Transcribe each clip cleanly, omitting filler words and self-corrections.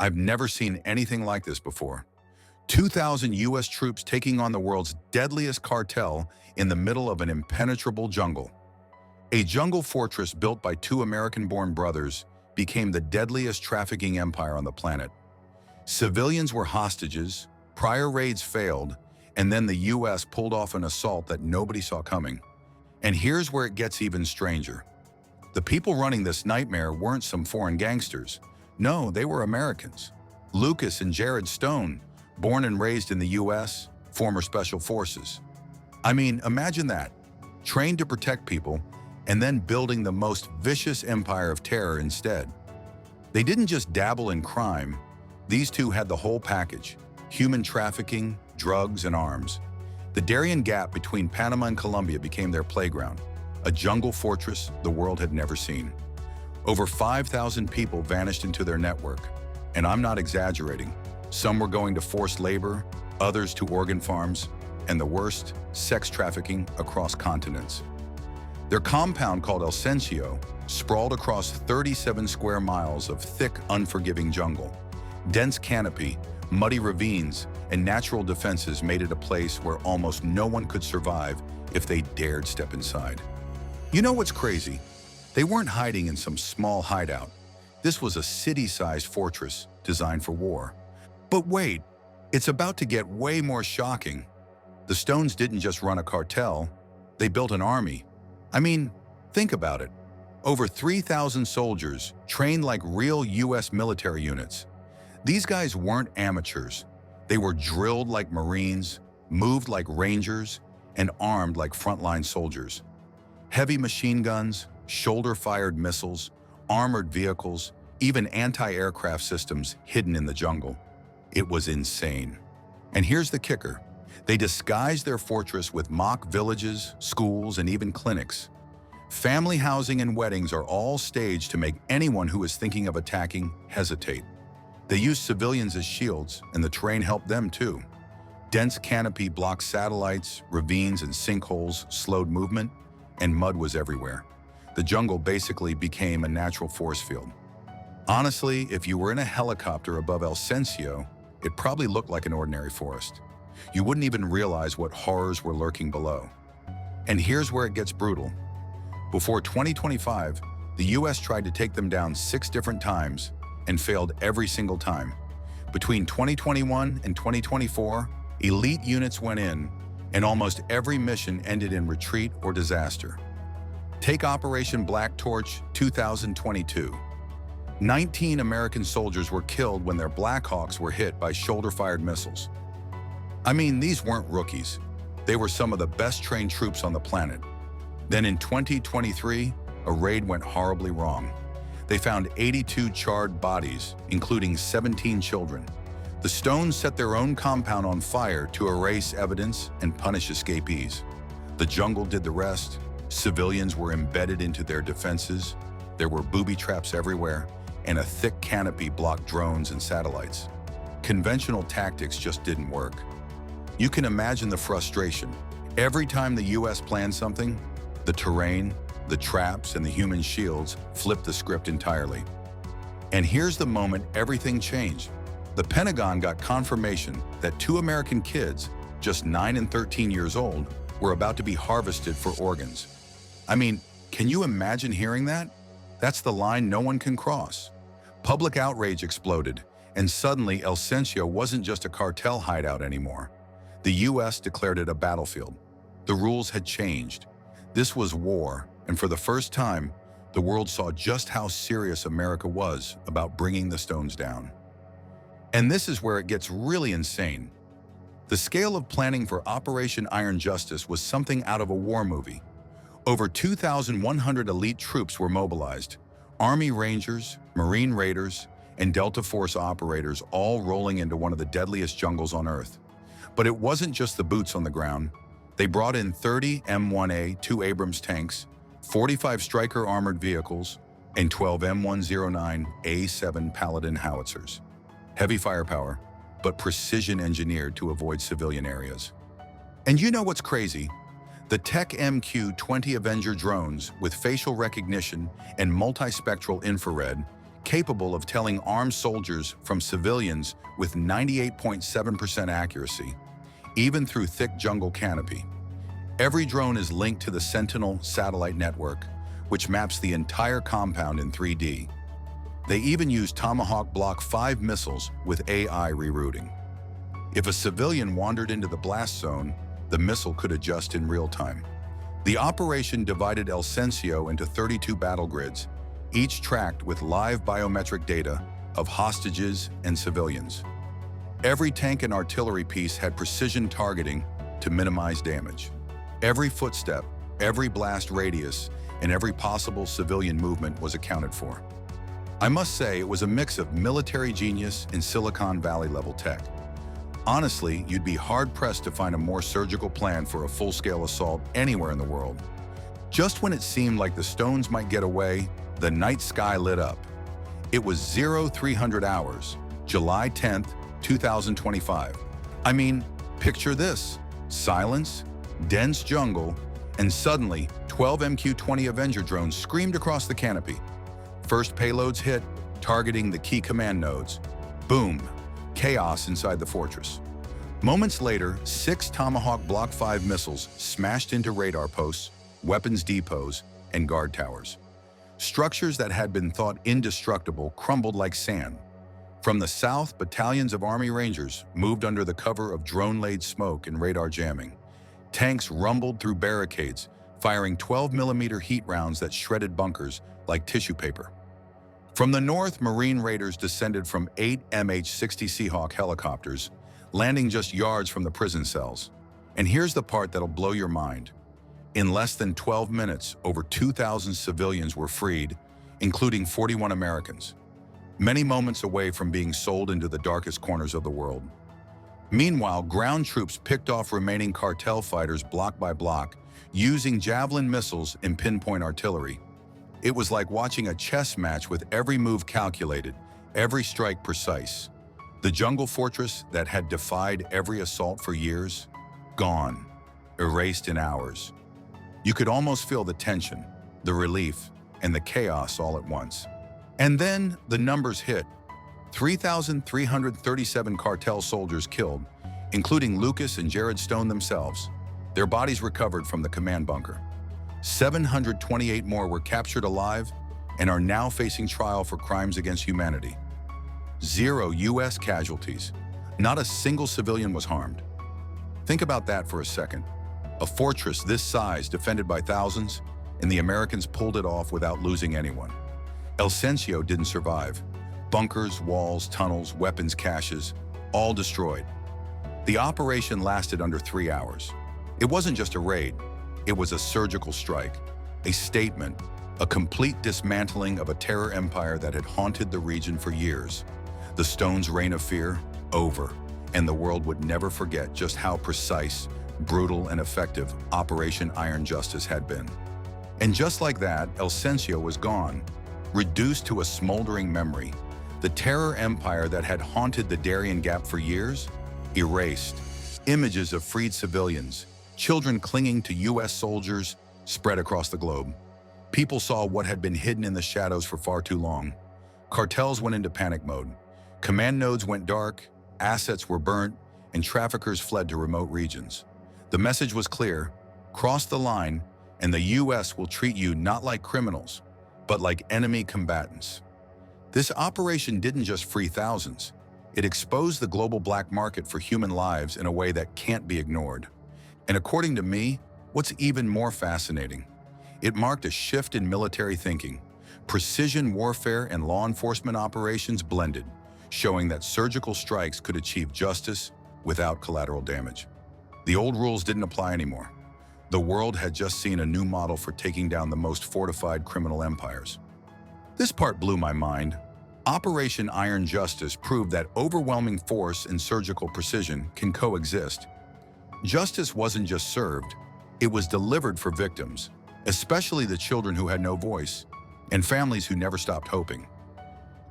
I've never seen anything like this before. 2,000 US troops taking on the world's deadliest cartel in the middle of an impenetrable jungle. A jungle fortress built by two American-born brothers became the deadliest trafficking empire on the planet. Civilians were hostages, prior raids failed, and then the US pulled off an assault that nobody saw coming. And here's where it gets even stranger. The people running this nightmare weren't some foreign gangsters. No, they were Americans. Lucas and Jared Stone, born and raised in the US, former Special Forces. I mean, imagine that. Trained to protect people, and then building the most vicious empire of terror instead. They didn't just dabble in crime. These two had the whole package: human trafficking, drugs, and arms. The Darien Gap between Panama and Colombia became their playground, a jungle fortress the world had never seen. Over 5,000 people vanished into their network, and I'm not exaggerating. Some were going to forced labor, others to organ farms, and the worst, sex trafficking across continents. Their compound, called El Cencio, sprawled across 37 square miles of thick, unforgiving jungle. Dense canopy, muddy ravines, and natural defenses made it a place where almost no one could survive if they dared step inside. You know what's crazy? They weren't hiding in some small hideout. This was a city-sized fortress designed for war. But wait, it's about to get way more shocking. The Stones didn't just run a cartel, they built an army. I mean, think about it. Over 3,000 soldiers trained like real US military units. These guys weren't amateurs. They were drilled like Marines, moved like Rangers, and armed like frontline soldiers. Heavy machine guns, shoulder-fired missiles, armored vehicles, even anti-aircraft systems hidden in the jungle. It was insane. And here's the kicker. They disguised their fortress with mock villages, schools, and even clinics. Family housing and weddings are all staged to make anyone who is thinking of attacking hesitate. They used civilians as shields, and the terrain helped them too. Dense canopy blocked satellites, ravines, and sinkholes slowed movement, and mud was everywhere. The jungle basically became a natural force field. Honestly, if you were in a helicopter above El Cencio, it probably looked like an ordinary forest. You wouldn't even realize what horrors were lurking below. And here's where it gets brutal. Before 2025, the US tried to take them down 6 different times and failed every single time. Between 2021 and 2024, elite units went in, and almost every mission ended in retreat or disaster. Take Operation Black Torch 2022. 19 American soldiers were killed when their Black Hawks were hit by shoulder-fired missiles. I mean, these weren't rookies. They were some of the best-trained troops on the planet. Then in 2023, a raid went horribly wrong. They found 82 charred bodies, including 17 children. The Stones set their own compound on fire to erase evidence and punish escapees. The jungle did the rest. Civilians were embedded into their defenses. There were booby traps everywhere, and a thick canopy blocked drones and satellites. Conventional tactics just didn't work. You can imagine the frustration. Every time the US planned something, the terrain, the traps, and the human shields flipped the script entirely. And here's the moment everything changed. The Pentagon got confirmation that 2 American kids, just 9 and 13 years old, were about to be harvested for organs. I mean, can you imagine hearing that? That's the line no one can cross. Public outrage exploded, and suddenly El Cencio wasn't just a cartel hideout anymore. The US declared it a battlefield. The rules had changed. This was war, and for the first time, the world saw just how serious America was about bringing the Stones down. And this is where it gets really insane. The scale of planning for Operation Iron Justice was something out of a war movie. Over 2,100 elite troops were mobilized, Army Rangers, Marine Raiders, and Delta Force operators all rolling into one of the deadliest jungles on Earth. But it wasn't just the boots on the ground. They brought in 30 M1A2 Abrams tanks, 45 Stryker armored vehicles, and 12 M109A7 Paladin howitzers. Heavy firepower, but precision engineered to avoid civilian areas. And you know what's crazy? The Tech MQ-20 Avenger drones with facial recognition and multispectral infrared capable of telling armed soldiers from civilians with 98.7% accuracy, even through thick jungle canopy. Every drone is linked to the Sentinel satellite network, which maps the entire compound in 3D. They even use Tomahawk Block 5 missiles with AI rerouting. If a civilian wandered into the blast zone, the missile could adjust in real time. The operation divided El Cencio into 32 battle grids, each tracked with live biometric data of hostages and civilians. Every tank and artillery piece had precision targeting to minimize damage. Every footstep, every blast radius, and every possible civilian movement was accounted for. I must say it was a mix of military genius and Silicon Valley level tech. Honestly, you'd be hard-pressed to find a more surgical plan for a full-scale assault anywhere in the world. Just when it seemed like the stones might get away, the night sky lit up. It was 0300 hours, July 10th, 2025. I mean, picture this: silence, dense jungle, and suddenly 12 MQ-20 Avenger drones screamed across the canopy. First payloads hit, targeting the key command nodes. Boom! Chaos inside the fortress. Moments later, 6 Tomahawk Block 5 missiles smashed into radar posts, weapons depots, and guard towers. Structures that had been thought indestructible crumbled like sand. From the south, battalions of Army Rangers moved under the cover of drone-laid smoke and radar jamming. Tanks rumbled through barricades, firing 12mm heat rounds that shredded bunkers like tissue paper. From the north, Marine Raiders descended from 8 MH-60 Seahawk helicopters, landing just yards from the prison cells. And here's the part that'll blow your mind. In less than 12 minutes, over 2,000 civilians were freed, including 41 Americans, many moments away from being sold into the darkest corners of the world. Meanwhile, ground troops picked off remaining cartel fighters block by block, using Javelin missiles and pinpoint artillery. It was like watching a chess match with every move calculated, every strike precise. The jungle fortress that had defied every assault for years, gone, erased in hours. You could almost feel the tension, the relief, and the chaos all at once. And then the numbers hit. 3,337 cartel soldiers killed, including Lucas and Jared Stone themselves. Their bodies recovered from the command bunker. 728 more were captured alive and are now facing trial for crimes against humanity. 0 U.S. casualties. Not a single civilian was harmed. Think about that for a second. A fortress this size defended by thousands, and the Americans pulled it off without losing anyone. El Cencio didn't survive. Bunkers, walls, tunnels, weapons caches, all destroyed. The operation lasted under 3 hours. It wasn't just a raid. It was a surgical strike, a statement, a complete dismantling of a terror empire that had haunted the region for years. The Stones' reign of fear, over, and the world would never forget just how precise, brutal, and effective Operation Iron Justice had been. And just like that, El Cencio was gone, reduced to a smoldering memory. The terror empire that had haunted the Darien Gap for years, erased. Images of freed civilians, children clinging to U.S. soldiers, spread across the globe. People saw what had been hidden in the shadows for far too long. Cartels went into panic mode. Command nodes went dark, assets were burnt, and traffickers fled to remote regions. The message was clear: cross the line, and the U.S. will treat you not like criminals, but like enemy combatants. This operation didn't just free thousands. It exposed the global black market for human lives in a way that can't be ignored. And according to me, what's even more fascinating, it marked a shift in military thinking. Precision warfare and law enforcement operations blended, showing that surgical strikes could achieve justice without collateral damage. The old rules didn't apply anymore. The world had just seen a new model for taking down the most fortified criminal empires. This part blew my mind. Operation Iron Justice proved that overwhelming force and surgical precision can coexist. Justice wasn't just served, it was delivered for victims, especially the children who had no voice, and families who never stopped hoping.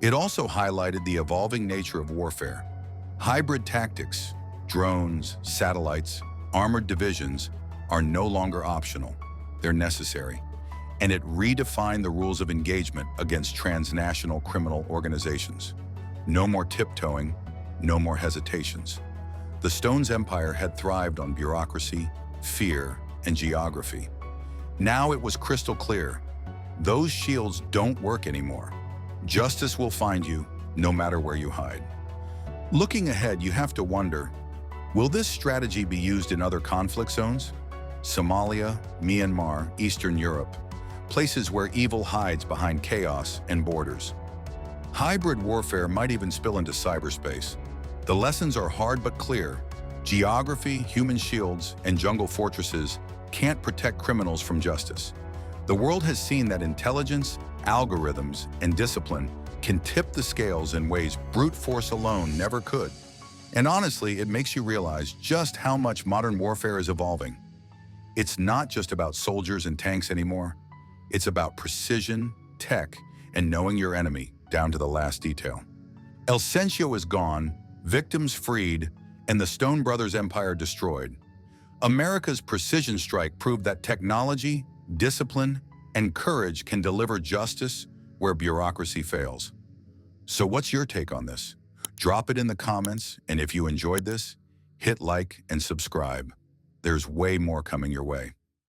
It also highlighted the evolving nature of warfare. Hybrid tactics, drones, satellites, armored divisions, are no longer optional. They're necessary. and it redefined the rules of engagement against transnational criminal organizations. No more tiptoeing, no more hesitations. The Stone's empire had thrived on bureaucracy, fear, and geography. Now it was crystal clear. Those shields don't work anymore. Justice will find you, no matter where you hide. Looking ahead, you have to wonder, will this strategy be used in other conflict zones? Somalia, Myanmar, Eastern Europe, places where evil hides behind chaos and borders. Hybrid warfare might even spill into cyberspace. The lessons are hard but clear. Geography, human shields, and jungle fortresses can't protect criminals from justice. The world has seen that intelligence, algorithms, and discipline can tip the scales in ways brute force alone never could. And honestly, it makes you realize just how much modern warfare is evolving. It's not just about soldiers and tanks anymore. It's about precision, tech, and knowing your enemy down to the last detail. El Sencio is gone, victims freed, and the Stone Brothers' empire destroyed. America's precision strike proved that technology, discipline, and courage can deliver justice where bureaucracy fails. So what's your take on this? Drop it in the comments, and if you enjoyed this, hit like and subscribe. There's way more coming your way.